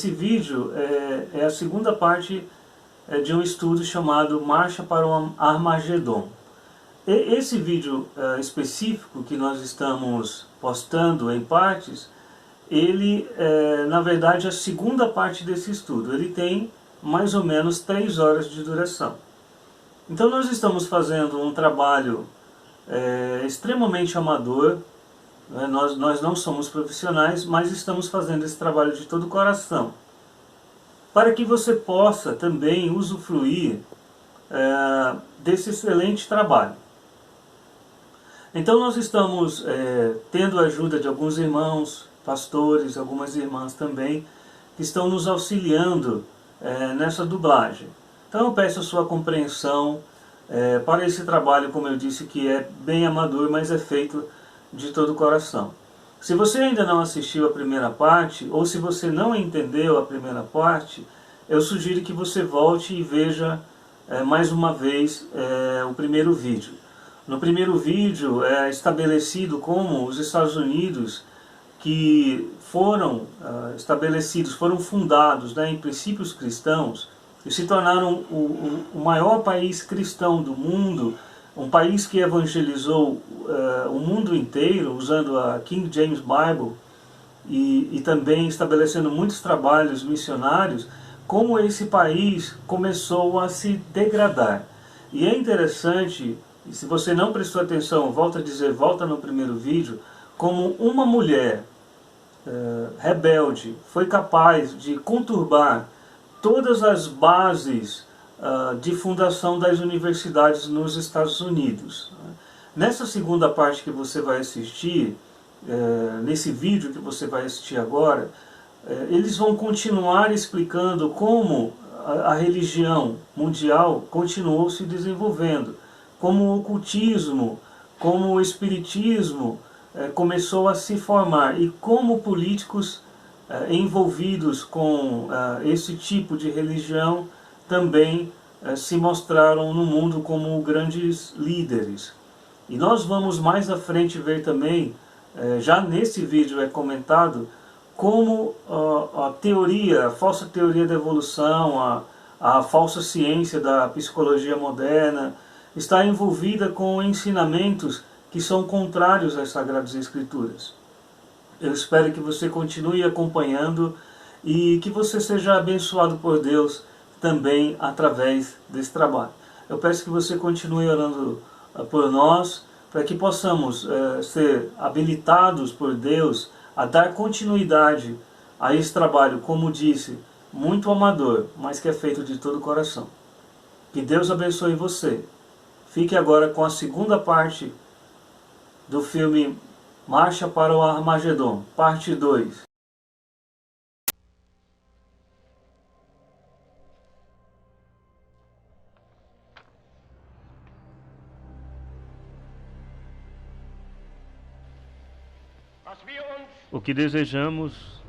Esse vídeo é a segunda parte de um estudo chamado Marcha para o Armagedon. Esse vídeo específico que nós estamos postando em partes, ele na verdade é a segunda parte desse estudo. Ele tem mais ou menos 3 horas de duração. Então nós estamos fazendo um trabalho extremamente amador. Nós não somos profissionais, mas estamos fazendo esse trabalho de todo o coração, para que você possa também usufruir desse excelente trabalho. Então nós estamos tendo a ajuda de alguns irmãos, pastores, algumas irmãs também, que estão nos auxiliando nessa dublagem. Então eu peço a sua compreensão para esse trabalho, como eu disse, que é bem amador, mas é feito de todo o coração. Se você ainda não assistiu a primeira parte, ou se você não entendeu a primeira parte, eu sugiro que você volte e veja mais uma vez o primeiro vídeo. No primeiro vídeo é estabelecido como os Estados Unidos, que foram estabelecidos, foram fundados em princípios cristãos, e se tornaram o maior país cristão do mundo, um país que evangelizou o mundo inteiro, usando a King James Bible, e também estabelecendo muitos trabalhos missionários, como esse país começou a se degradar. E é interessante, e se você não prestou atenção, volta a dizer, volta no primeiro vídeo, como uma mulher rebelde foi capaz de conturbar todas as bases de fundação das universidades nos Estados Unidos. Nessa segunda parte que você vai assistir, nesse vídeo que você vai assistir agora, eles vão continuar explicando como a religião mundial continuou se desenvolvendo, como o ocultismo, como o espiritismo começou a se formar, e como políticos envolvidos com esse tipo de religião também se mostraram no mundo como grandes líderes. E nós vamos mais à frente ver também, já nesse vídeo é comentado, como a teoria, a falsa teoria da evolução, a falsa ciência da psicologia moderna, está envolvida com ensinamentos que são contrários às Sagradas Escrituras. Eu espero que você continue acompanhando e que você seja abençoado por Deus também através desse trabalho. Eu peço que você continue orando por nós, para que possamos ser habilitados por Deus a dar continuidade a esse trabalho, como disse, muito amador, mas que é feito de todo o coração. Que Deus abençoe você. Fique agora com a segunda parte do filme Marcha para o Armagedon, parte 2. O que desejamos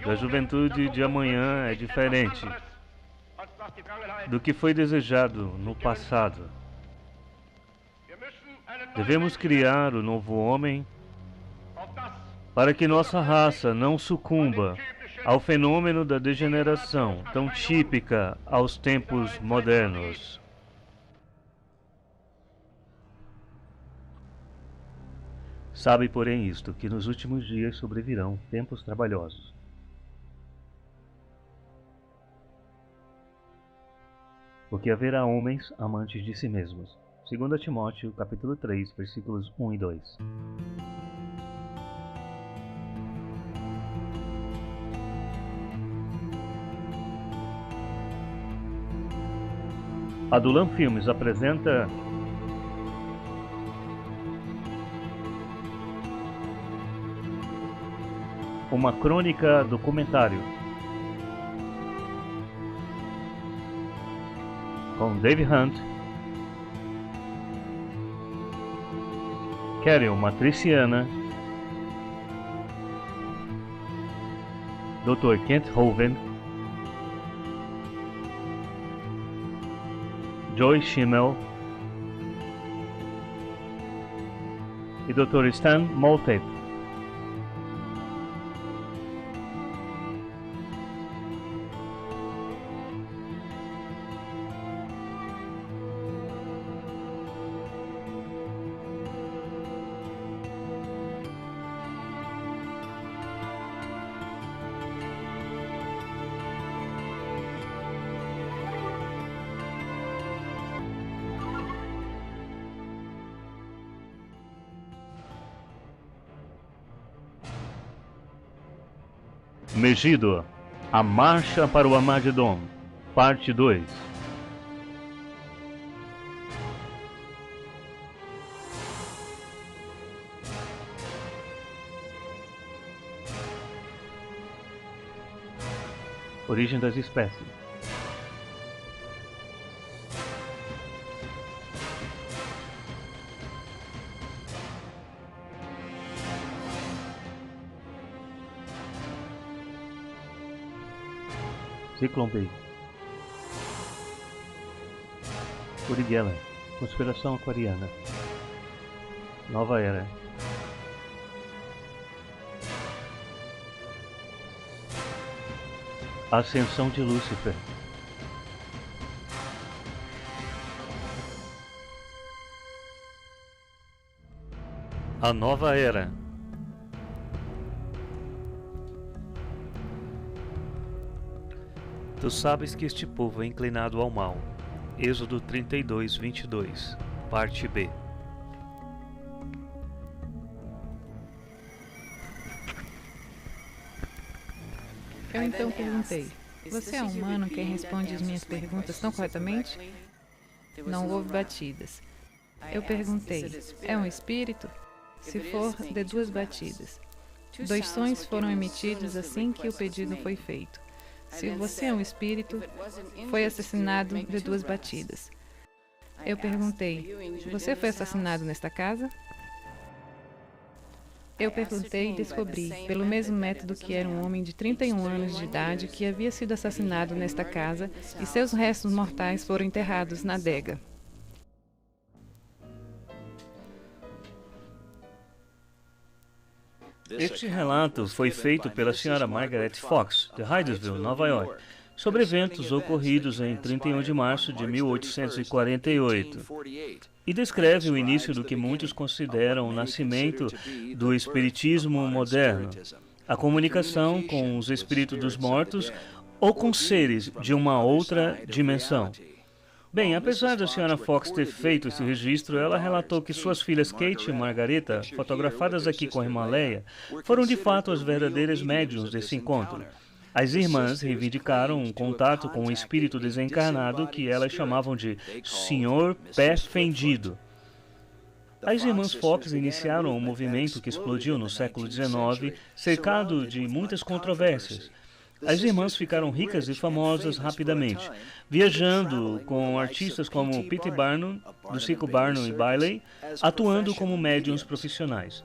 da juventude de amanhã é diferente do que foi desejado no passado. Devemos criar o novo homem para que nossa raça não sucumba ao fenômeno da degeneração tão típica aos tempos modernos. Sabe, porém, isto, que nos últimos dias sobrevirão tempos trabalhosos. Porque haverá homens amantes de si mesmos. 2 Timóteo, capítulo 3, versículos 1 e 2. A Dulan Filmes apresenta uma crônica documentário com Dave Hunt, Carol Matriciana, Dr. Kent Hovind, Joy Schimmel e Dr. Stan Moltke. Megiddo, a Marcha para o Armagedon, parte 2. Origem das espécies. Ciclone B. Uri Geller, Conspiração Aquariana. Nova Era. Ascensão de Lúcifer. A Nova Era. Tu sabes que este povo é inclinado ao mal. Êxodo 32, 22, parte B. Eu então perguntei, você é humano quem responde as minhas perguntas tão corretamente? Não houve batidas. Eu perguntei, é um espírito? Se for, dê 2 batidas. 2 sons foram emitidos assim que o pedido foi feito. Se você é um espírito, foi assassinado de 2 batidas. Eu perguntei, você foi assassinado nesta casa? Eu perguntei e descobri, pelo mesmo método, que era um homem de 31 anos de idade que havia sido assassinado nesta casa e seus restos mortais foram enterrados na adega. Este relato foi feito pela Sra. Margaret Fox, de Hydesville, Nova York, sobre eventos ocorridos em 31 de março de 1848, e descreve o início do que muitos consideram o nascimento do espiritismo moderno, a comunicação com os espíritos dos mortos ou com seres de uma outra dimensão. Bem, apesar da Sra. Fox ter feito esse registro, ela relatou que suas filhas Kate e Margareta, fotografadas aqui com a irmã Leia, foram de fato as verdadeiras médiums desse encontro. As irmãs reivindicaram um contato com um espírito desencarnado que elas chamavam de Senhor Pé Fendido. As irmãs Fox iniciaram um movimento que explodiu no século XIX, cercado de muitas controvérsias. As irmãs ficaram ricas e famosas rapidamente, viajando com artistas como P.T. Barnum, do Circo Barnum e Bailey, atuando como médiums profissionais.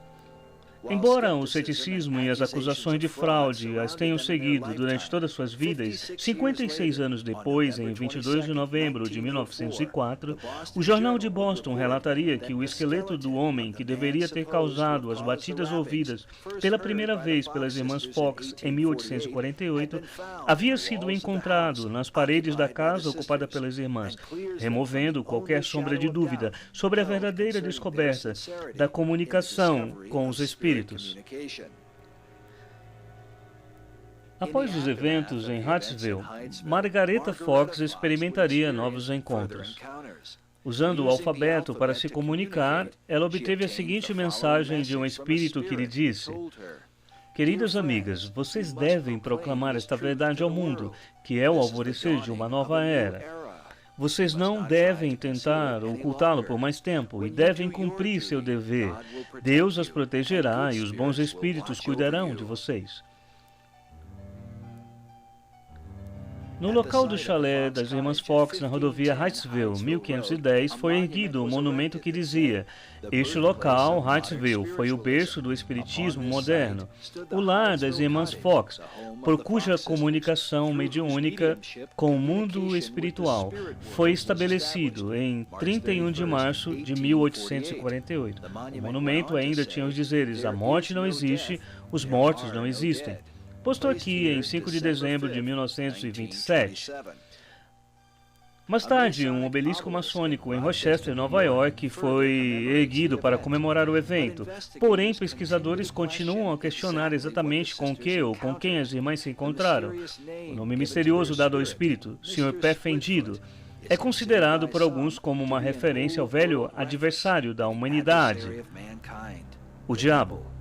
Embora o ceticismo e as acusações de fraude as tenham seguido durante todas suas vidas, 56 anos depois, em 22 de novembro de 1904, o jornal de Boston relataria que o esqueleto do homem que deveria ter causado as batidas ouvidas pela primeira vez pelas irmãs Fox em 1848 havia sido encontrado nas paredes da casa ocupada pelas irmãs, removendo qualquer sombra de dúvida sobre a verdadeira descoberta da comunicação com os espíritos. Após os eventos em Hydesville, Margareta Fox experimentaria novos encontros. Usando o alfabeto para se comunicar, ela obteve a seguinte mensagem de um espírito que lhe disse: queridas amigas, vocês devem proclamar esta verdade ao mundo, que é o alvorecer de uma nova era. Vocês não devem tentar ocultá-lo por mais tempo e devem cumprir seu dever. Deus as protegerá e os bons espíritos cuidarão de vocês. No local do chalé das irmãs Fox, na rodovia Hydesville, 1510, foi erguido um monumento que dizia: este local, Hydesville, foi o berço do espiritismo moderno, o lar das irmãs Fox, por cuja comunicação mediúnica com o mundo espiritual foi estabelecido em 31 de março de 1848. O monumento ainda tinha os dizeres: a morte não existe, os mortos não existem. Posto aqui em 5 de dezembro de 1927. Mais tarde, um obelisco maçônico em Rochester, Nova York, foi erguido para comemorar o evento. Porém, pesquisadores continuam a questionar exatamente com que ou com quem as irmãs se encontraram. O nome misterioso dado ao espírito, Sr. Pé Fendido, é considerado por alguns como uma referência ao velho adversário da humanidade, o diabo.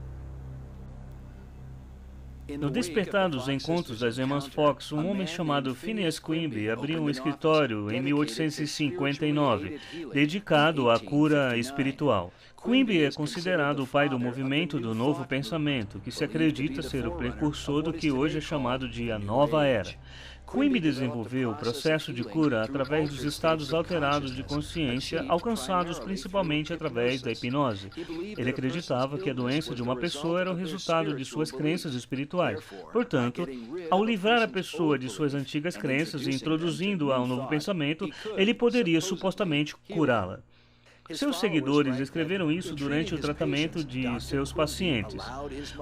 No despertar dos encontros das irmãs Fox, um homem chamado Phineas Quimby abriu um escritório em 1859, dedicado à cura espiritual. Quimby é considerado o pai do movimento do Novo Pensamento, que se acredita ser o precursor do que hoje é chamado de a Nova Era. Quimby desenvolveu o processo de cura através dos estados alterados de consciência, alcançados principalmente através da hipnose. Ele acreditava que a doença de uma pessoa era o resultado de suas crenças espirituais. Portanto, ao livrar a pessoa de suas antigas crenças e introduzindo-a ao novo pensamento, ele poderia supostamente curá-la. Seus seguidores escreveram isso durante o tratamento de seus pacientes.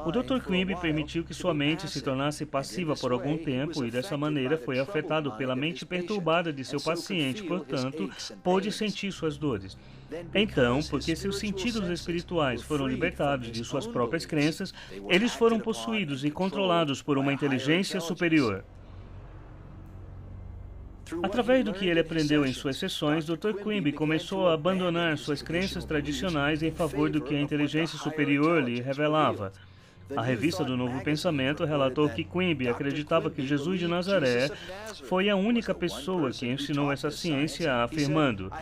O Dr. Quimby permitiu que sua mente se tornasse passiva por algum tempo e dessa maneira foi afetado pela mente perturbada de seu paciente, portanto, pôde sentir suas dores. Então, porque seus sentidos espirituais foram libertados de suas próprias crenças, eles foram possuídos e controlados por uma inteligência superior. Através do que ele aprendeu em suas sessões, Dr. Quimby começou a abandonar suas crenças tradicionais em favor do que a inteligência superior lhe revelava. A revista do Novo Pensamento relatou que Quimby acreditava que Jesus de Nazaré foi a única pessoa que ensinou essa ciência, afirmando: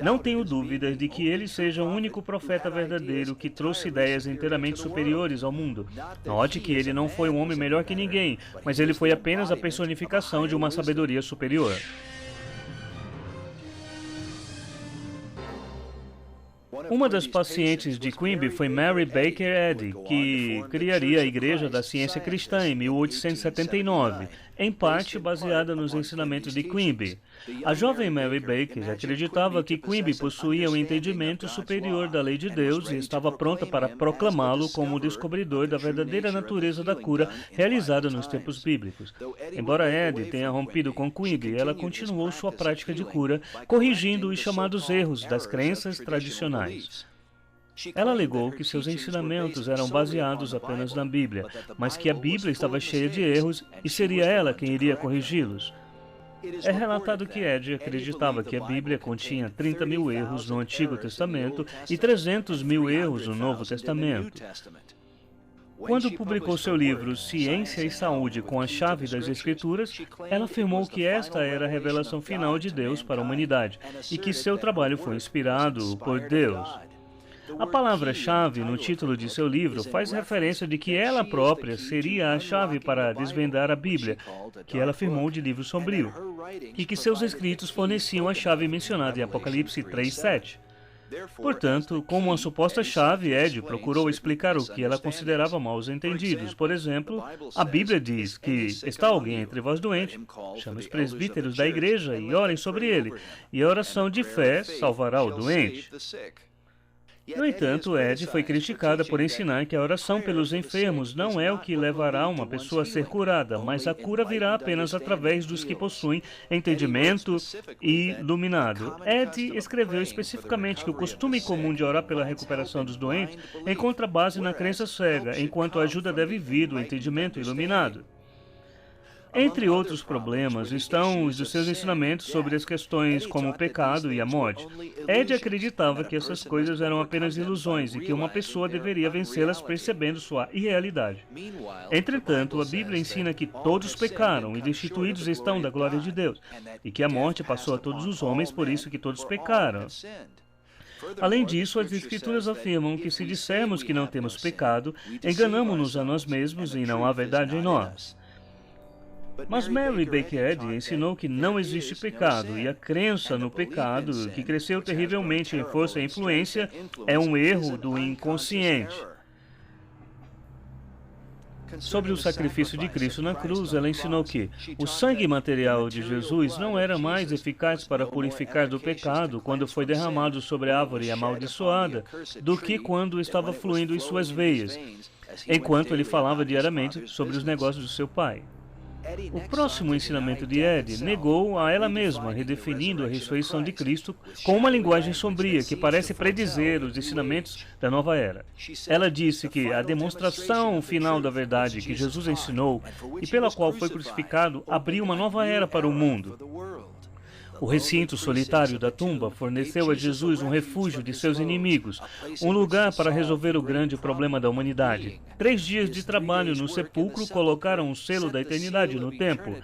"Não tenho dúvidas de que ele seja o único profeta verdadeiro que trouxe ideias inteiramente superiores ao mundo. Note que ele não foi um homem melhor que ninguém, mas ele foi apenas a personificação de uma sabedoria superior." Uma das pacientes de Quimby foi Mary Baker Eddy, que criaria a Igreja da Ciência Cristã em 1879, em parte baseada nos ensinamentos de Quimby. A jovem Mary Baker acreditava que Quimby possuía um entendimento superior da lei de Deus e estava pronta para proclamá-lo como o descobridor da verdadeira natureza da cura realizada nos tempos bíblicos. Embora Eddy tenha rompido com Quimby, ela continuou sua prática de cura, corrigindo os chamados erros das crenças tradicionais. Ela alegou que seus ensinamentos eram baseados apenas na Bíblia, mas que a Bíblia estava cheia de erros e seria ela quem iria corrigi-los. É relatado que Eddy acreditava que a Bíblia continha 30 mil erros no Antigo Testamento e 300 mil erros no Novo Testamento. Quando publicou seu livro Ciência e Saúde com a Chave das Escrituras, ela afirmou que esta era a revelação final de Deus para a humanidade e que seu trabalho foi inspirado por Deus. A palavra-chave no título de seu livro faz referência de que ela própria seria a chave para desvendar a Bíblia, que ela afirmou de livro sombrio, e que seus escritos forneciam a chave mencionada em Apocalipse 3:7. Portanto, como uma suposta chave, Eddy procurou explicar o que ela considerava maus entendidos. Por exemplo, a Bíblia diz que está alguém entre vós doente, chame os presbíteros da igreja e orem sobre ele, e a oração de fé salvará o doente. No entanto, Eddy foi criticada por ensinar que a oração pelos enfermos não é o que levará uma pessoa a ser curada, mas a cura virá apenas através dos que possuem entendimento iluminado. Eddy escreveu especificamente que o costume comum de orar pela recuperação dos doentes encontra base na crença cega, enquanto a ajuda deve vir do entendimento iluminado. Entre outros problemas estão os dos seus ensinamentos sobre as questões como o pecado e a morte. Eddy acreditava que essas coisas eram apenas ilusões e que uma pessoa deveria vencê-las percebendo sua irrealidade. Entretanto, a Bíblia ensina que todos pecaram e destituídos estão da glória de Deus, e que a morte passou a todos os homens, por isso que todos pecaram. Além disso, as Escrituras afirmam que se dissermos que não temos pecado, enganamo-nos a nós mesmos e não há verdade em nós. Mas Mary Baker Eddy ensinou que não existe pecado, e a crença no pecado, que cresceu terrivelmente em força e influência, é um erro do inconsciente. Sobre o sacrifício de Cristo na cruz, ela ensinou que o sangue material de Jesus não era mais eficaz para purificar do pecado quando foi derramado sobre a árvore amaldiçoada do que quando estava fluindo em suas veias, enquanto ele falava diariamente sobre os negócios do seu Pai. O próximo ensinamento de Eddy negou a ela mesma, redefinindo a ressurreição de Cristo com uma linguagem sombria que parece predizer os ensinamentos da nova era. Ela disse que a demonstração final da verdade que Jesus ensinou e pela qual foi crucificado abriu uma nova era para o mundo. O recinto solitário da tumba forneceu a Jesus um refúgio de seus inimigos, um lugar para resolver o grande problema da humanidade. 3 dias de trabalho no sepulcro colocaram um selo da eternidade no tempo.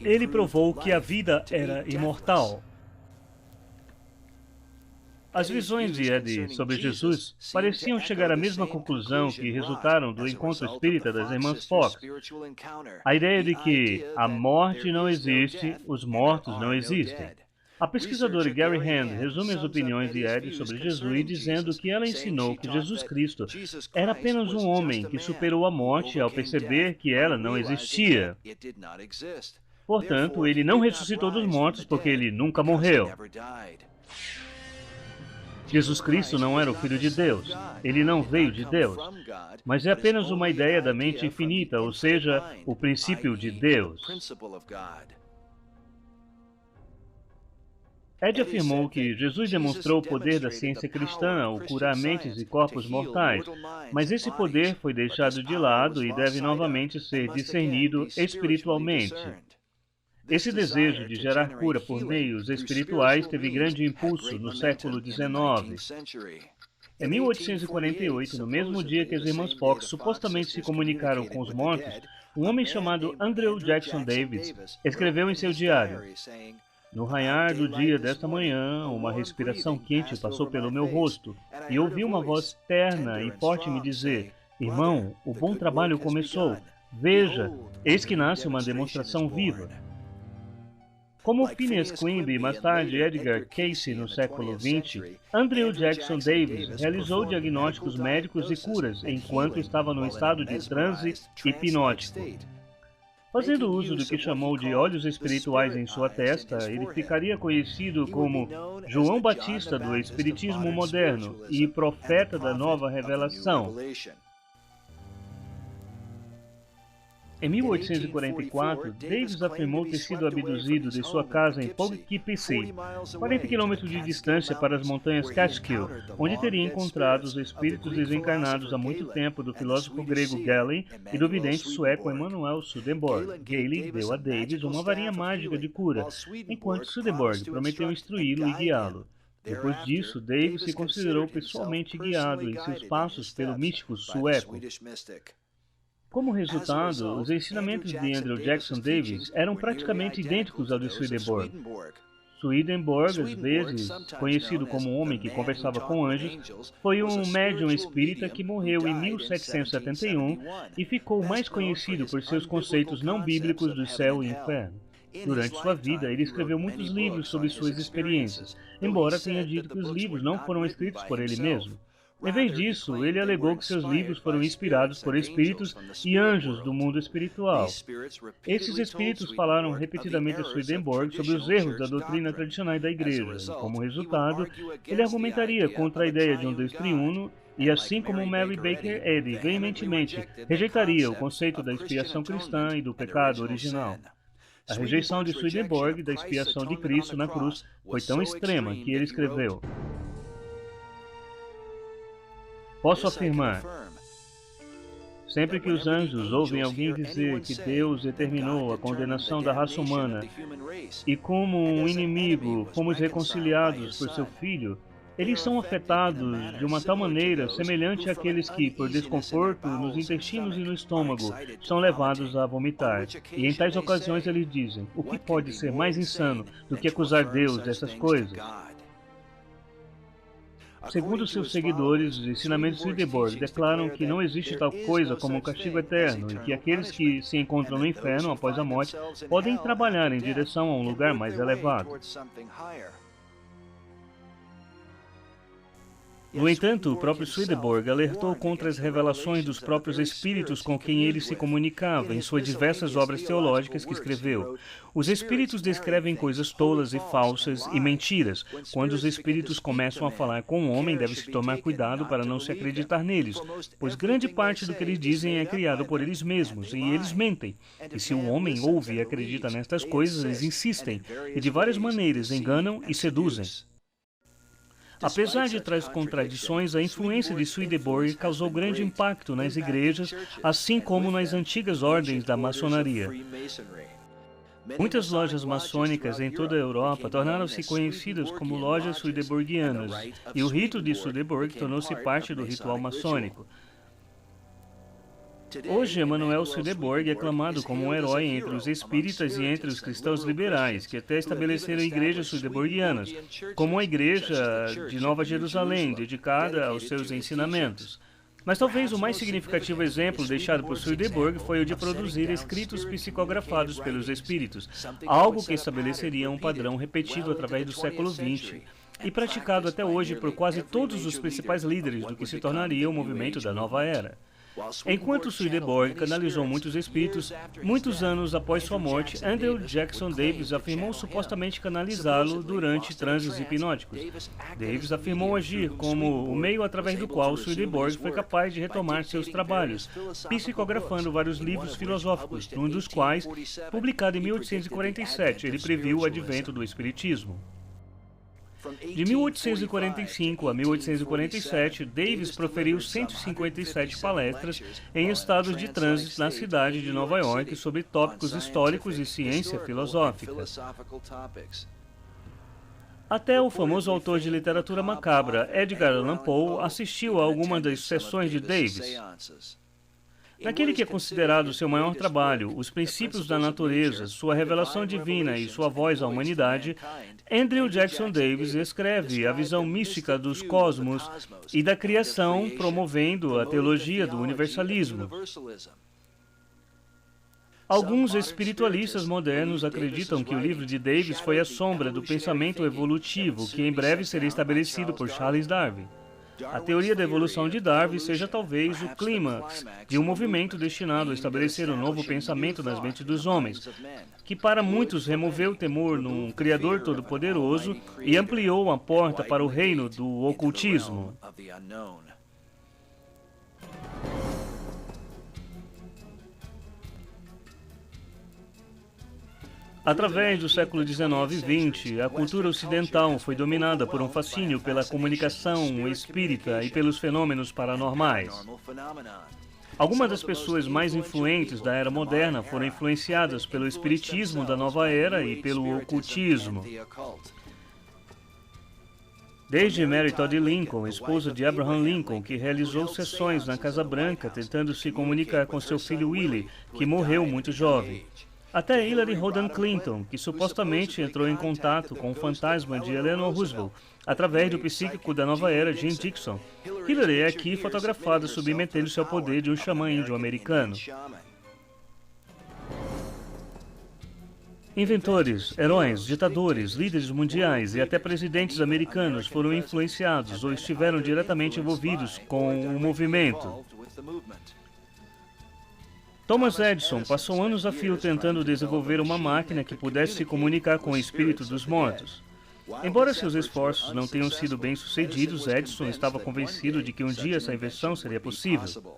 Ele provou que a vida era imortal. As visões de Ed sobre Jesus pareciam chegar à mesma conclusão que resultaram do encontro espírita das irmãs Fox. A ideia de que a morte não existe, os mortos não existem. A pesquisadora Gary Hand resume as opiniões de Ed sobre Jesus dizendo que ela ensinou que Jesus Cristo era apenas um homem que superou a morte ao perceber que ela não existia. Portanto, ele não ressuscitou dos mortos porque ele nunca morreu. Jesus Cristo não era o Filho de Deus. Ele não veio de Deus. Mas é apenas uma ideia da mente infinita, ou seja, o princípio de Deus. Ed afirmou que Jesus demonstrou o poder da ciência cristã ao curar mentes e corpos mortais, mas esse poder foi deixado de lado e deve novamente ser discernido espiritualmente. Esse desejo de gerar cura por meios espirituais teve grande impulso no século XIX. Em 1848, no mesmo dia que as irmãs Fox supostamente se comunicaram com os mortos, um homem chamado Andrew Jackson Davis escreveu em seu diário: "No raiar do dia desta manhã, uma respiração quente passou pelo meu rosto e ouvi uma voz terna e forte me dizer: 'Irmão, o bom trabalho começou. Veja, eis que nasce uma demonstração viva.'" Como Phineas Quimby e mais tarde Edgar Cayce no século XX, Andrew Jackson Davis realizou diagnósticos médicos e curas enquanto estava no estado de transe hipnótico. Fazendo uso do que chamou de olhos espirituais em sua testa, ele ficaria conhecido como João Batista do Espiritismo moderno e profeta da nova revelação. Em 1844, Davis afirmou ter sido abduzido de sua casa em Poughkeepsie, 40 km de distância para as montanhas Catskill, onde teria encontrado os espíritos desencarnados há muito tempo do filósofo grego Galen e do vidente sueco Emanuel Swedenborg. Galen deu a Davis uma varinha mágica de cura, enquanto Swedenborg prometeu instruí-lo e guiá-lo. Depois disso, Davis se considerou pessoalmente guiado em seus passos pelo místico sueco. Como resultado, os ensinamentos de Andrew Jackson Davis eram praticamente idênticos ao de Swedenborg. Swedenborg, às vezes conhecido como um homem que conversava com anjos, foi um médium espírita que morreu em 1771 e ficou mais conhecido por seus conceitos não bíblicos do céu e inferno. Durante sua vida, ele escreveu muitos livros sobre suas experiências, embora tenha dito que os livros não foram escritos por ele mesmo. Em vez disso, ele alegou que seus livros foram inspirados por espíritos e anjos do mundo espiritual. Esses espíritos falaram repetidamente a Swedenborg sobre os erros da doutrina tradicional da igreja, e, como resultado, ele argumentaria contra a ideia de um Deus triuno e, assim como Mary Baker Eddy veementemente rejeitaria o conceito da expiação cristã e do pecado original. A rejeição de Swedenborg da expiação de Cristo na cruz foi tão extrema que ele escreveu: "Posso afirmar, sempre que os anjos ouvem alguém dizer que Deus determinou a condenação da raça humana e como um inimigo fomos reconciliados por seu Filho, eles são afetados de uma tal maneira semelhante àqueles que, por desconforto nos intestinos e no estômago, são levados a vomitar. E em tais ocasiões eles dizem: o que pode ser mais insano do que acusar Deus dessas coisas?" Segundo seus seguidores, os ensinamentos de Swedenborg declaram que não existe tal coisa como um castigo eterno e que aqueles que se encontram no inferno após a morte podem trabalhar em direção a um lugar mais elevado. No entanto, o próprio Swedenborg alertou contra as revelações dos próprios espíritos com quem ele se comunicava em suas diversas obras teológicas que escreveu. Os espíritos descrevem coisas tolas e falsas e mentiras. Quando os espíritos começam a falar com um homem, deve-se tomar cuidado para não se acreditar neles, pois grande parte do que eles dizem é criado por eles mesmos, e eles mentem. E se o homem ouve e acredita nestas coisas, eles insistem, e de várias maneiras enganam e seduzem. Apesar de tais contradições, a influência de Swedenborg causou grande impacto nas igrejas, assim como nas antigas ordens da maçonaria. Muitas lojas maçônicas em toda a Europa tornaram-se conhecidas como lojas Swedenborgianas, e o rito de Swedenborg tornou-se parte do ritual maçônico. Hoje, Emanuel Swedenborg é aclamado como um herói entre os espíritas e entre os cristãos liberais, que até estabeleceram igrejas swedenborgianas, como a Igreja de Nova Jerusalém, dedicada aos seus ensinamentos. Mas talvez o mais significativo exemplo deixado por Swedenborg foi o de produzir escritos psicografados pelos espíritos, algo que estabeleceria um padrão repetido através do século XX e praticado até hoje por quase todos os principais líderes do que se tornaria o movimento da nova era. Enquanto Swedenborg canalizou muitos espíritos, muitos anos após sua morte, Andrew Jackson Davis afirmou supostamente canalizá-lo durante transes hipnóticos. Davis afirmou agir como o meio através do qual Swedenborg foi capaz de retomar seus trabalhos, psicografando vários livros filosóficos, num dos quais, publicado em 1847, ele previu o advento do espiritismo. De 1845 a 1847, Davis proferiu 157 palestras em estados de trânsito na cidade de Nova York sobre tópicos históricos e ciência filosófica. Até o famoso autor de literatura macabra, Edgar Allan Poe, assistiu a alguma das sessões de Davis. Naquele que é considerado seu maior trabalho, Os Princípios da Natureza, Sua Revelação Divina e Sua Voz à Humanidade, Andrew Jackson Davis escreve a visão mística dos cosmos e da criação, promovendo a teologia do universalismo. Alguns espiritualistas modernos acreditam que o livro de Davis foi a sombra do pensamento evolutivo, que em breve seria estabelecido por Charles Darwin. A teoria da evolução de Darwin seja talvez o clímax de um movimento destinado a estabelecer um novo pensamento nas mentes dos homens, que para muitos removeu o temor num Criador todo-poderoso e ampliou a porta para o reino do ocultismo. Através do século XIX e XX, a cultura ocidental foi dominada por um fascínio pela comunicação espírita e pelos fenômenos paranormais. Algumas das pessoas mais influentes da era moderna foram influenciadas pelo espiritismo da nova era e pelo ocultismo. Desde Mary Todd Lincoln, esposa de Abraham Lincoln, que realizou sessões na Casa Branca tentando se comunicar com seu filho Willie, que morreu muito jovem, até Hillary Rodham Clinton, que supostamente entrou em contato com o fantasma de Eleanor Roosevelt através do psíquico da nova era, Jim Dixon. Hillary é aqui fotografada submetendo-se ao poder de um xamã índio americano. Inventores, heróis, ditadores, líderes mundiais e até presidentes americanos foram influenciados ou estiveram diretamente envolvidos com o movimento. Thomas Edison passou anos a fio tentando desenvolver uma máquina que pudesse se comunicar com o espírito dos mortos. Embora seus esforços não tenham sido bem-sucedidos, Edison estava convencido de que um dia essa invenção seria possível.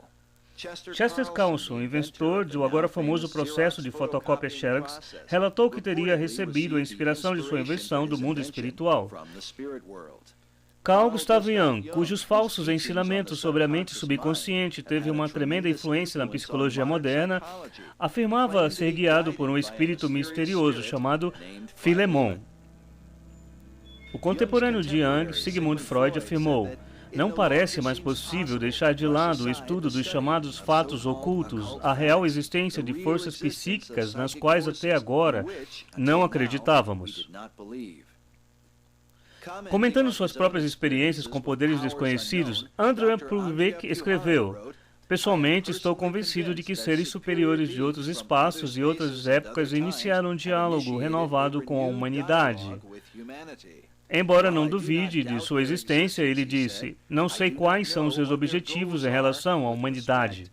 Chester Carlson, inventor do agora famoso processo de fotocópia Xerox, relatou que teria recebido a inspiração de sua invenção do mundo espiritual. Carl Gustav Jung, cujos falsos ensinamentos sobre a mente subconsciente teve uma tremenda influência na psicologia moderna, afirmava ser guiado por um espírito misterioso chamado Philemon. O contemporâneo de Jung, Sigmund Freud, afirmou: "Não parece mais possível deixar de lado o estudo dos chamados fatos ocultos, a real existência de forças psíquicas nas quais até agora não acreditávamos." Comentando suas próprias experiências com poderes desconhecidos, Andrew Purvick escreveu: "Pessoalmente, estou convencido de que seres superiores de outros espaços e outras épocas iniciaram um diálogo renovado com a humanidade." Embora não duvide de sua existência, ele disse: "Não sei quais são seus objetivos em relação à humanidade."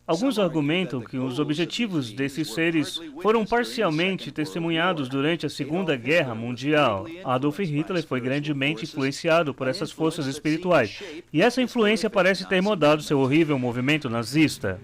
Alguns argumentam que os objetivos desses seres foram parcialmente testemunhados durante a Segunda Guerra Mundial. Adolf Hitler foi grandemente influenciado por essas forças espirituais, e essa influência parece ter mudado seu horrível movimento nazista.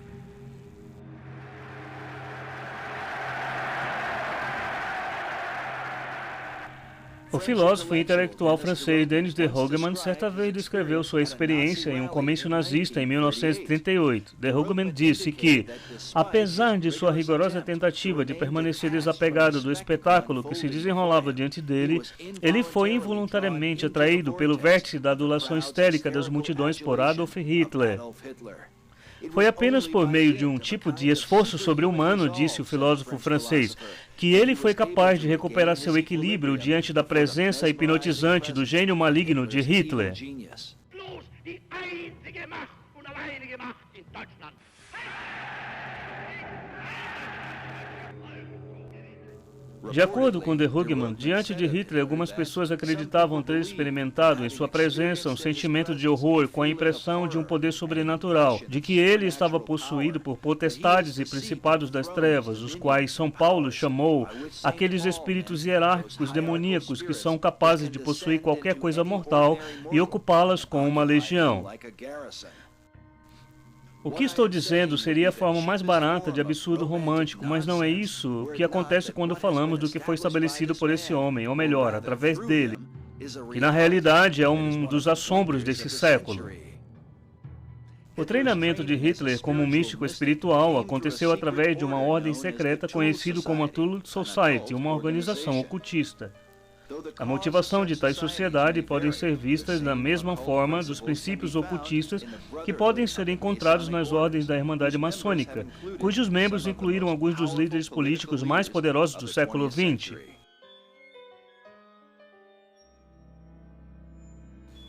O filósofo e intelectual francês Denis de Hoogeman certa vez descreveu sua experiência em um comício nazista em 1938. De Hoogeman disse que, apesar de sua rigorosa tentativa de permanecer desapegado do espetáculo que se desenrolava diante dele, ele foi involuntariamente atraído pelo vértice da adulação histérica das multidões por Adolf Hitler. Foi apenas por meio de um tipo de esforço sobre-humano, disse o filósofo francês, que ele foi capaz de recuperar seu equilíbrio diante da presença hipnotizante do gênio maligno de Hitler. De acordo com de Hoogeman, diante de Hitler, algumas pessoas acreditavam ter experimentado em sua presença um sentimento de horror com a impressão de um poder sobrenatural, de que ele estava possuído por potestades e principados das trevas, os quais São Paulo chamou aqueles espíritos hierárquicos demoníacos que são capazes de possuir qualquer coisa mortal e ocupá-las com uma legião. O que estou dizendo seria a forma mais barata de absurdo romântico, mas não é isso o que acontece quando falamos do que foi estabelecido por esse homem, ou melhor, através dele, que na realidade é um dos assombros desse século. O treinamento de Hitler como um místico espiritual aconteceu através de uma ordem secreta conhecida como a Thuluth Society, uma organização ocultista. A motivação de tais sociedades podem ser vistas da mesma forma dos princípios ocultistas que podem ser encontrados nas ordens da Irmandade Maçônica, cujos membros incluíram alguns dos líderes políticos mais poderosos do século XX.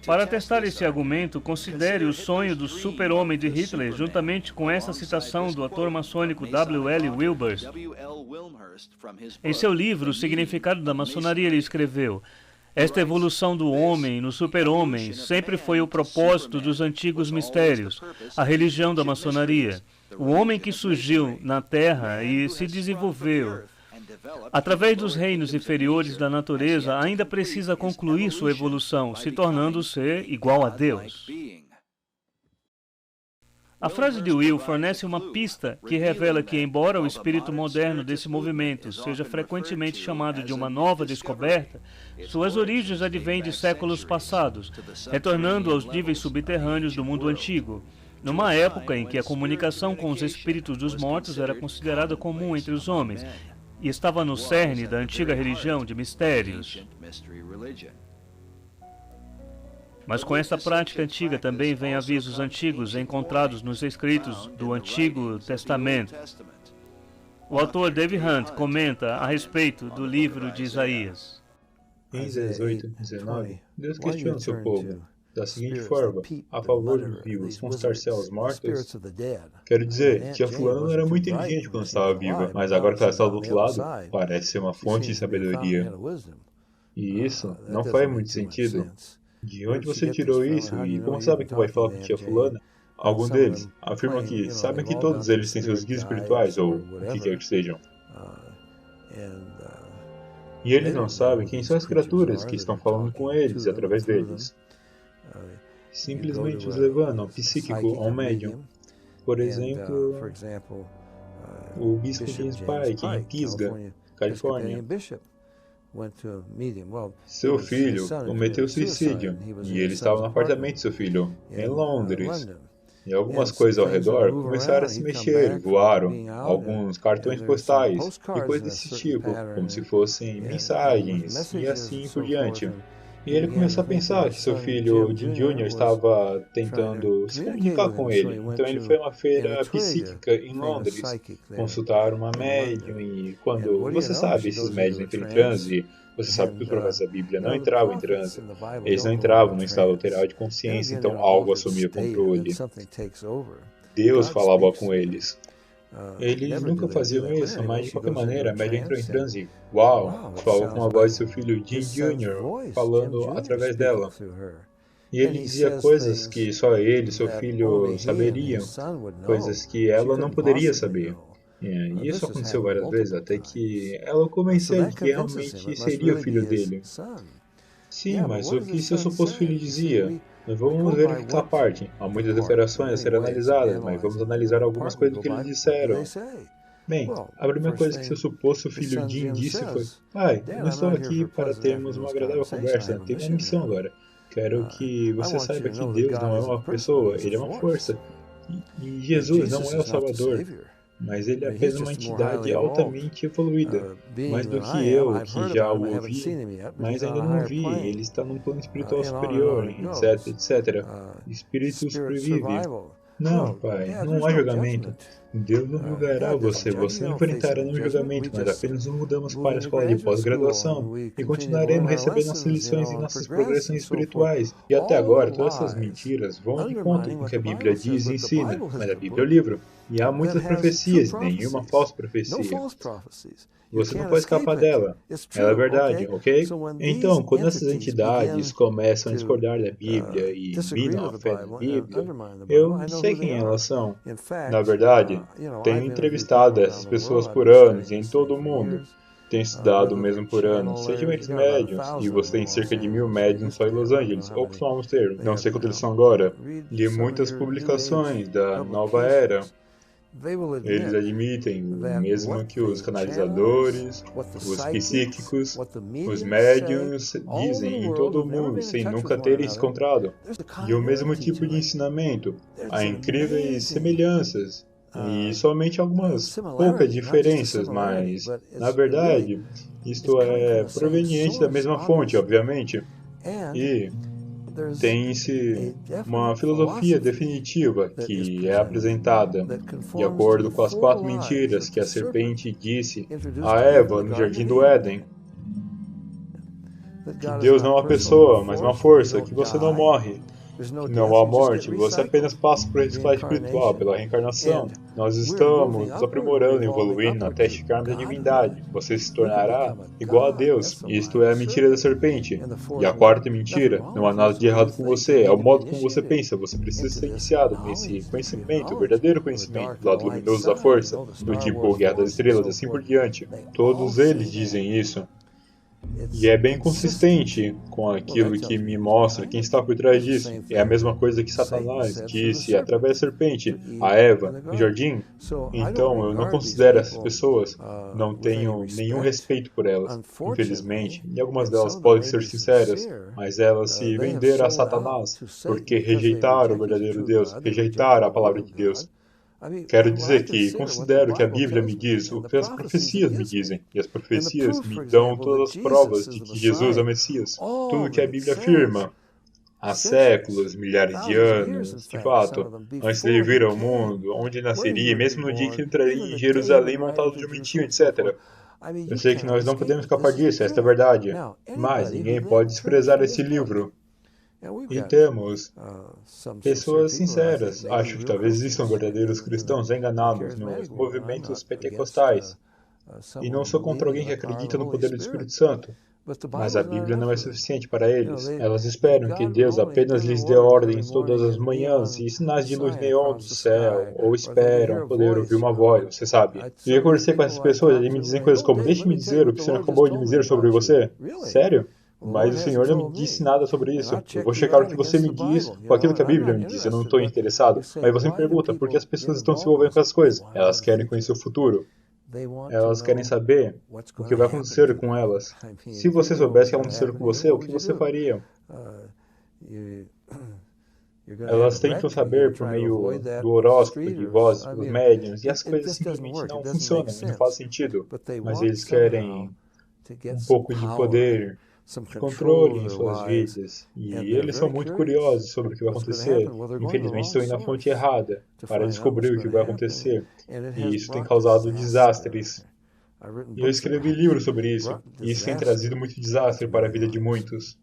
Para testar esse argumento, considere o sonho do super-homem de Hitler juntamente com essa citação do ator maçônico W. L. Wilbers. Em seu livro, O Significado da Maçonaria, ele escreveu: esta evolução do homem no super-homem sempre foi o propósito dos antigos mistérios, a religião da maçonaria. O homem que surgiu na Terra e se desenvolveu através dos reinos inferiores da natureza ainda precisa concluir sua evolução, se tornando ser igual a Deus. A frase de Will fornece uma pista que revela que, embora o espírito moderno desse movimento seja frequentemente chamado de uma nova descoberta, suas origens advêm de séculos passados, retornando aos níveis subterrâneos do mundo antigo, numa época em que a comunicação com os espíritos dos mortos era considerada comum entre os homens e estava no cerne da antiga religião de mistérios. Mas com essa prática antiga também vem avisos antigos encontrados nos escritos do Antigo Testamento. O autor Dave Hunt comenta a respeito do livro de Isaías. Em 18:19, Deus questiona seu povo da seguinte forma, a favor dos vivos, constar-se aos mortos. Quero dizer, tia fulana não era muito inteligente quando estava viva, mas agora que ela está do outro lado, parece ser uma fonte de sabedoria. E isso não faz muito sentido. De onde você tirou isso e como sabe que vai falar com tia fulana? Alguns deles afirmam que sabem que todos eles têm seus guias espirituais, ou o que quer que sejam. E eles não sabem quem são as criaturas que estão falando com eles através deles. Simplesmente os levando ao psíquico, ao médium. Por exemplo, o bispo James Pike, em Pisgah, Califórnia. Seu filho cometeu suicídio, e ele estava no apartamento de seu filho, em Londres. E algumas coisas ao redor começaram a se mexer, voaram alguns cartões postais e coisas desse tipo, como se fossem mensagens, e assim por diante. E ele começou a pensar que seu filho, Jim Jr., estava tentando se comunicar com ele. Então ele foi a uma feira psíquica em Londres, consultar uma médium e quando, você sabe, esses médiums entram em transe, você sabe que os profetas da Bíblia não entravam em transe. Eles não entravam no estado alterado de consciência, então algo assumia controle. Deus falava com eles. Eles nunca faziam isso, mas de qualquer maneira, a médium entrou em transe. Uau! Falou com a voz de seu filho Jim Jr., falando através dela. E ele dizia coisas que só ele e seu filho saberiam, coisas que ela não poderia saber. E isso aconteceu várias vezes, até que ela convenceu de que realmente seria o filho dele. Sim, mas o que seu suposto filho dizia? Vamos verificar a parte. Há muitas declarações a serem analisadas, mas vamos analisar algumas coisas do que eles disseram. Bem, a primeira coisa que seu suposto filho Jim disse foi: Pai, eu não estou aqui para termos uma agradável conversa, tenho uma missão agora. Quero que você saiba que Deus não é uma pessoa, Ele é uma força. E Jesus não é o Salvador, mas Ele é apenas uma entidade altamente evoluída, mais do que eu, que já o ouvi, mas ainda não o vi. Ele está num plano espiritual superior, etc, etc. Espírito sobrevive. Não, pai, não há julgamento. Deus não julgará você, você enfrentará um julgamento, mas apenas nos mudamos para a escola de pós-graduação e continuaremos recebendo nossas lições e nossas progressões espirituais. E até agora, todas essas mentiras vão de conta com o que a Bíblia diz e ensina, mas a Bíblia é o livro. E há muitas profecias, nenhuma falsa profecia. Você não pode escapar dela. Ela é verdade, ok? Então, quando essas entidades começam a discordar da Bíblia e minam a fé na Bíblia, eu não sei quem elas são. Na verdade, tenho entrevistado essas pessoas por anos e em todo o mundo. Tenho estudado o mesmo por anos, sejam eles médiums, e você tem cerca de 1000 médiums só em Los Angeles, ou costumamos ter, não sei quantos eles são agora. Li muitas publicações da Nova Era. Eles admitem o mesmo que os canalizadores, os psíquicos, os médiums dizem em todo o mundo, sem nunca terem se encontrado. E o mesmo tipo de ensinamento. Há incríveis semelhanças. E somente algumas poucas diferenças, mas, na verdade, isto é proveniente da mesma fonte, obviamente. E tem-se uma filosofia definitiva que é apresentada de acordo com as 4 mentiras que a serpente disse a Eva no Jardim do Éden. Que Deus não é uma pessoa, mas uma força, que você não morre. Não há morte, você apenas passa por reciclagem espiritual, pela reencarnação. Nós estamos nos aprimorando e evoluindo até chegarmos à divindade. Você se tornará igual a Deus. Isto é a mentira da serpente. E a 4ª mentira, não há nada de errado com você, é o modo como você pensa. Você precisa ser iniciado nesse conhecimento, o verdadeiro conhecimento, do lado luminoso da força, do tipo Guerra das Estrelas, assim por diante. Todos eles dizem isso. E é bem consistente com aquilo que me mostra quem está por trás disso. É a mesma coisa que Satanás disse através da serpente a Eva no jardim. Então eu não considero essas pessoas, não tenho nenhum respeito por elas, infelizmente. E algumas delas podem ser sinceras, mas elas se venderam a Satanás porque rejeitaram o verdadeiro Deus, rejeitaram a palavra de Deus. Quero dizer que considero que a Bíblia me diz o que as profecias me dizem, e as profecias me dão todas as provas de que Jesus é o Messias. Tudo que a Bíblia afirma, há séculos, milhares de anos, de fato, antes de ele vir ao mundo, onde nasceria, mesmo no dia que entraria em Jerusalém montado de jumentinho, etc. Eu sei que nós não podemos escapar disso, esta é a verdade. Mas ninguém pode desprezar esse livro. E temos pessoas sinceras. Acho que talvez existam verdadeiros cristãos enganados nos movimentos pentecostais. E não sou contra alguém que acredita no poder do Espírito Santo. Mas a Bíblia não é suficiente para eles. Elas esperam que Deus apenas lhes dê ordens todas as manhãs e sinais de luz neon do céu, ou esperam poder ouvir uma voz, você sabe. E eu conversei com essas pessoas e eles me dizem coisas como: deixe-me dizer o que o Senhor acabou de me dizer sobre você. Sério? Mas o Senhor não me disse nada sobre isso. Eu vou checar o que você me diz com aquilo que a Bíblia me diz. Eu não estou interessado. Mas você me pergunta por que as pessoas estão se envolvendo com essas coisas. Elas querem conhecer o futuro. Elas querem saber o que vai acontecer com elas. Se você soubesse o que vai acontecer com você, o que você faria? Elas tentam saber por meio do horóscopo, de vozes, pelos médiuns, e as coisas simplesmente não funcionam, não fazem sentido. Mas eles querem um pouco de poder, de controle em suas vidas, e eles são muito curiosos sobre o que vai acontecer. Infelizmente estão indo na fonte errada para descobrir o que vai acontecer, e isso tem causado desastres. E eu escrevi livros sobre isso, e isso tem trazido muito desastre para a vida de muitos.